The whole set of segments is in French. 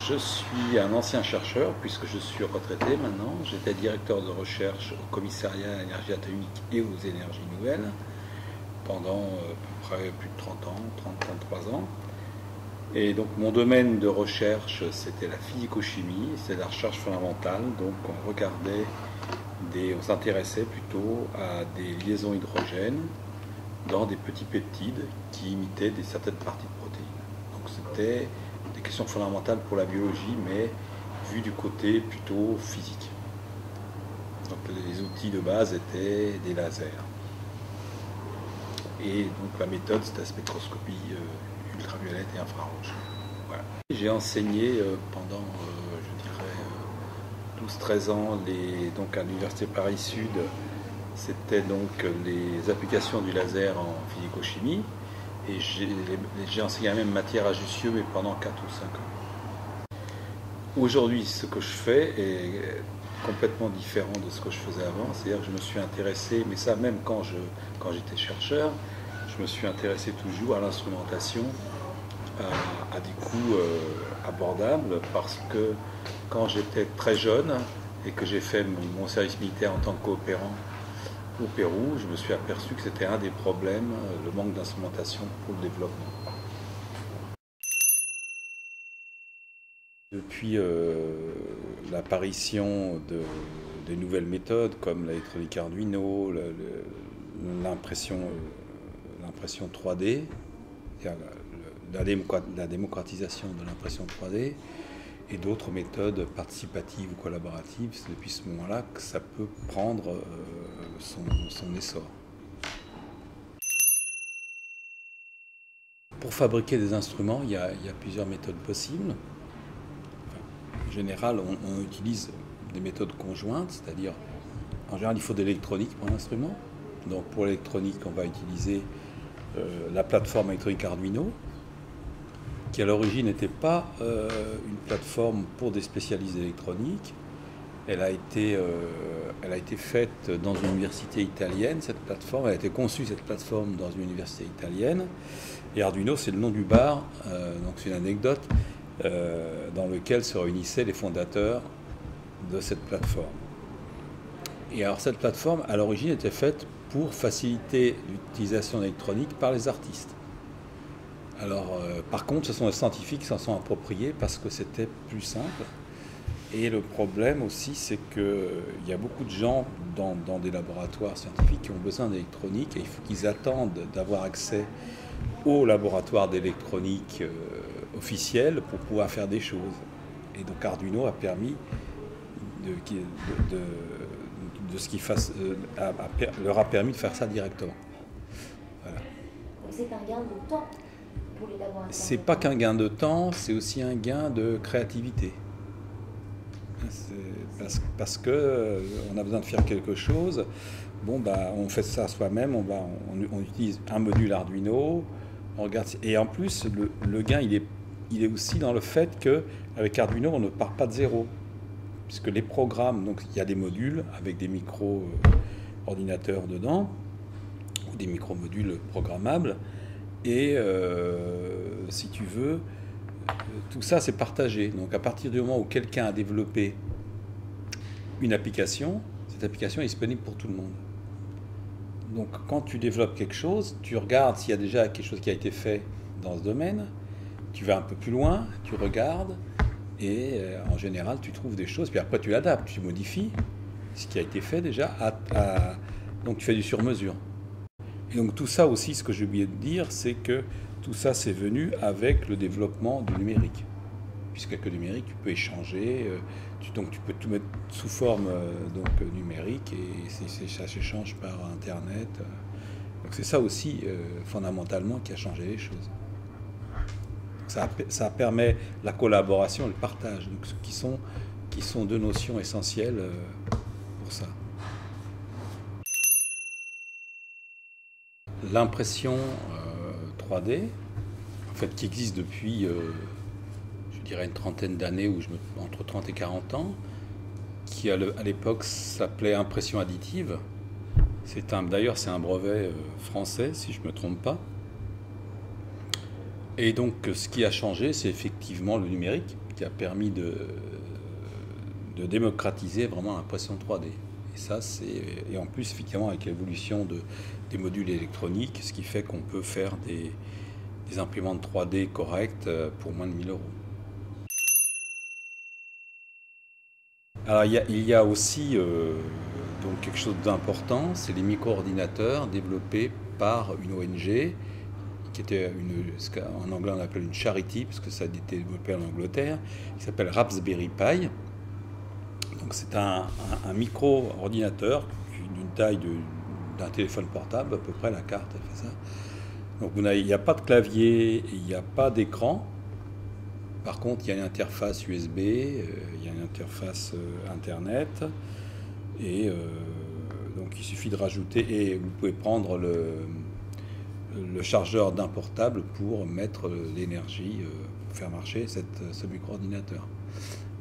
Je suis un ancien chercheur puisque je suis retraité maintenant. J'étais directeur de recherche au commissariat à l'énergie atomique et aux énergies nouvelles pendant à peu près plus de 30 ans, 33 ans. Et donc mon domaine de recherche c'était la physico-chimie, c'est la recherche fondamentale. Donc on s'intéressait plutôt à des liaisons hydrogènes dans des petits peptides qui imitaient certaines parties de protéines. Donc c'était des questions fondamentales pour la biologie, mais vues du côté plutôt physique. Donc les outils de base étaient des lasers. Et donc la méthode, c'était la spectroscopie ultraviolette et infrarouge. Voilà. J'ai enseigné pendant, je dirais, 12-13 ans donc à l'Université Paris-Sud. C'était donc les applications du laser en physico-chimie. Et j'ai enseigné la même matière à Jussieu, mais pendant 4 ou 5 ans. Aujourd'hui, ce que je fais est complètement différent de ce que je faisais avant. C'est-à-dire que je me suis intéressé, mais ça même quand j'étais chercheur, je me suis intéressé toujours à l'instrumentation à des coûts abordables, parce que quand j'étais très jeune et que j'ai fait mon service militaire en tant que coopérant au Pérou, je me suis aperçu que c'était un des problèmes, le manque d'instrumentation pour le développement. Depuis l'apparition de nouvelles méthodes comme l'électronique Arduino, l'impression 3D, la démocratisation de l'impression 3D, et d'autres méthodes participatives ou collaboratives, c'est depuis ce moment-là que ça peut prendre son essor. Pour fabriquer des instruments, il y a plusieurs méthodes possibles. En général, on utilise des méthodes conjointes, c'est-à-dire, en général, il faut de l'électronique pour l'instrument. Donc pour l'électronique, on va utiliser la plateforme électronique Arduino, qui à l'origine n'était pas une plateforme pour des spécialistes d'électronique. Elle a été faite dans une université italienne, cette plateforme. Elle a été conçue, cette plateforme, dans une université italienne. Et Arduino, c'est le nom du bar, donc c'est une anecdote, dans lequel se réunissaient les fondateurs de cette plateforme. Et alors cette plateforme, à l'origine, était faite pour faciliter l'utilisation d'électronique par les artistes. Alors, par contre, ce sont les scientifiques qui s'en sont appropriés parce que c'était plus simple. Et le problème aussi, c'est qu'il y a beaucoup de gens dans des laboratoires scientifiques qui ont besoin d'électronique et il faut qu'ils attendent d'avoir accès au laboratoire d'électronique officiel pour pouvoir faire des choses. Et donc Arduino a permis leur a permis de faire ça directement. Voilà. Donc c'est un gain de temps pour les laboratoires. C'est pas qu'un gain de temps, c'est aussi un gain de créativité. Parce que on a besoin de faire quelque chose. Bon, on fait ça soi-même. On utilise un module Arduino. On regarde, et en plus, le gain, il est aussi dans le fait qu'avec Arduino, on ne part pas de zéro. Puisque les programmes, donc il y a des modules avec des micro-ordinateurs dedans, ou des micro-modules programmables. Et si tu veux, tout ça, c'est partagé. Donc à partir du moment où quelqu'un a développé une application, cette application est disponible pour tout le monde. Donc quand tu développes quelque chose, tu regardes s'il y a déjà quelque chose qui a été fait dans ce domaine, tu vas un peu plus loin, tu regardes, et en général tu trouves des choses, puis après tu adaptes, tu modifies ce qui a été fait déjà, donc tu fais du sur-mesure. Et donc tout ça aussi, ce que j'ai oublié de dire, c'est que tout ça c'est venu avec le développement du numérique. Puisqu'avec le numérique, tu peux échanger, donc tu peux tout mettre sous forme numérique et ça s'échange par Internet. Donc c'est ça aussi, fondamentalement, qui a changé les choses. Ça permet la collaboration et le partage, donc, qui sont deux notions essentielles pour ça. L'impression 3D, en fait, qui existe depuis, je dirais, une trentaine d'années, entre 30 et 40 ans, qui à l'époque s'appelait impression additive. D'ailleurs, c'est un brevet français, si je ne me trompe pas. Et donc, ce qui a changé, c'est effectivement le numérique, qui qui a permis de démocratiser vraiment l'impression 3D. Et ça, et en plus, effectivement, avec l'évolution des modules électroniques, ce qui fait qu'on peut faire des imprimantes 3D correctes pour moins de 1 000 euros. Alors, il y a aussi donc quelque chose d'important, c'est les micro-ordinateurs développés par une ONG qui était ce qu'en anglais on appelle une charity, parce que ça a été développé en Angleterre, qui s'appelle Raspberry Pi. Donc c'est un micro-ordinateur d'une taille d'un téléphone portable, à peu près, la carte elle fait ça. Donc il n'y a pas de clavier, il n'y a pas d'écran. Par contre, il y a une interface USB, il y a une interface Internet, et donc il suffit de rajouter, et vous pouvez prendre le chargeur d'un portable pour mettre l'énergie, pour faire marcher ce micro-ordinateur.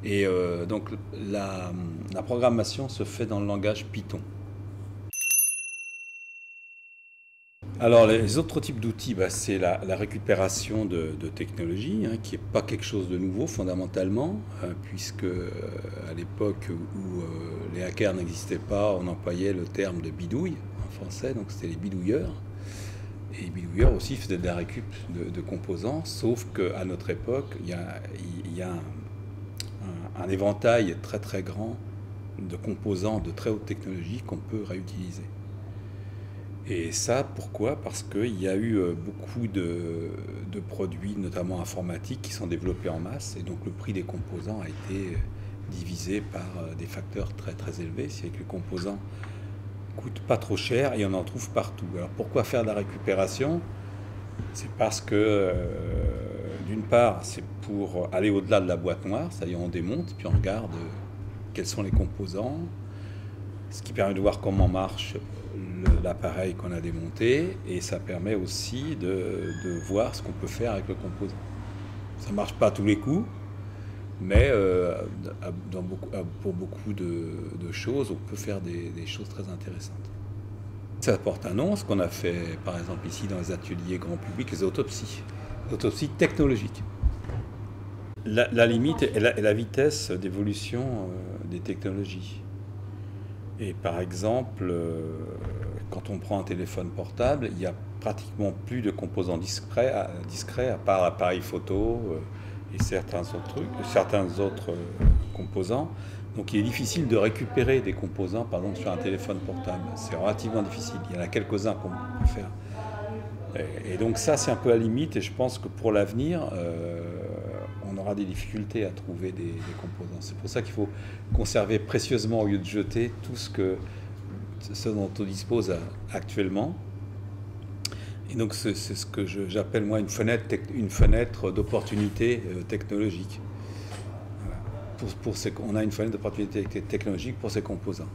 Et donc la programmation se fait dans le langage Python. Alors les autres types d'outils, c'est la récupération de technologie, hein, qui n'est pas quelque chose de nouveau fondamentalement, puisque à l'époque où les hackers n'existaient pas, on employait le terme de bidouille en français, donc c'était les bidouilleurs. Et les bidouilleurs aussi faisaient de la récup de composants, sauf qu'à notre époque, il y a un éventail très très grand de composants de très haute technologie qu'on peut réutiliser. Et ça, pourquoi? Parce qu'il y a eu beaucoup de produits, notamment informatiques, qui sont développés en masse, et donc le prix des composants a été divisé par des facteurs très très élevés. C'est que les composants coûtent pas trop cher et on en trouve partout. Alors pourquoi faire de la récupération? C'est parce que, d'une part, c'est pour aller au-delà de la boîte noire, c'est-à-dire on démonte, puis on regarde quels sont les composants, ce qui permet de voir comment marche l'appareil qu'on a démonté, et ça permet aussi de voir ce qu'on peut faire avec le composant. Ça ne marche pas à tous les coups, mais pour beaucoup de choses, on peut faire des choses très intéressantes. Ça porte un nom, ce qu'on a fait par exemple ici dans les ateliers grand public, les autopsies technologiques. La limite est la vitesse d'évolution des technologies. Et par exemple, quand on prend un téléphone portable, il n'y a pratiquement plus de composants discrets à part l'appareil photo et certains autres composants. Donc il est difficile de récupérer des composants, par exemple, sur un téléphone portable. C'est relativement difficile. Il y en a quelques-uns qu'on peut faire. Et donc ça, c'est un peu la limite. Et je pense que pour l'avenir, on aura des difficultés à trouver des composants. C'est pour ça qu'il faut conserver précieusement, au lieu de jeter, tout ce dont on dispose actuellement. Et donc c'est ce que j'appelle moi une fenêtre d'opportunité technologique. Voilà. On a une fenêtre d'opportunité technologique pour ces composants.